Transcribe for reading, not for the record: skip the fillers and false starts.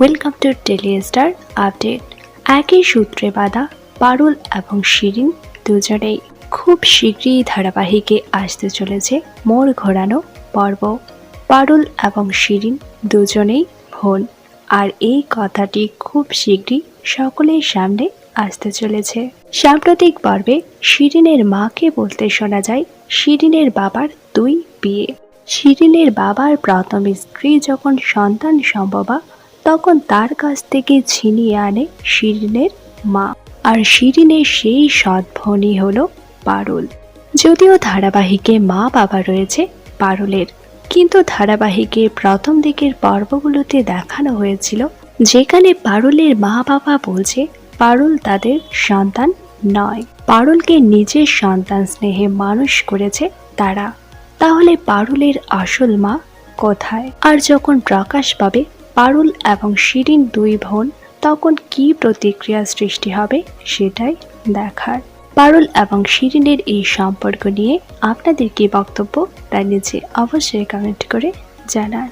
Welcome to daily star update. একই সূত্রে বাঁধা পারুল এবং শিরিন দুজনেই খুব শীঘ্রই ধারাবাহিকে আসতে চলেছে মোড় ঘোরানো পর্ব। পারুল এবং শিরিন দুজনেই বোন, আর এই কথাটি খুব শীঘ্রই সকলের সামনে আসতে চলেছে। সাম্প্রতিক পর্বে শিরিনের মাকে বলতে শোনা যায় শিরিনের বাবার 2 বিয়ে। শিরিনের বাবার প্রথম স্ত্রী যখন সন্তান সম্ভবা তখন তার কাছ থেকে ছিনিয়ে আনে শিরিনের মা, আর শিরিনের সেই সৎ বোনই হলো পারুল। যদিও ধারাবাহিকে মা বাবা রয়েছে পারুলের, কিন্তু ধারাবাহিকের প্রথম দিকের পর্বগুলোতে দেখানো হয়েছিল যেখানে পারুলের মা বাবা বলছে পারুল তাদের সন্তান নয়, পারুলকে নিজের সন্তান স্নেহে মানুষ করেছে তারা। তাহলে পারুলের আসল মা কোথায়? আর যখন প্রকাশ পাবে পারুল এবং শিরিন 2 বোন, তখন কি প্রতিক্রিয়া সৃষ্টি হবে সেটাই দেখার। পারুল এবং শিরিনের এই সম্পর্ক নিয়ে আপনাদের কি বক্তব্য তা নিচে অবশ্যই কমেন্ট করে জানান।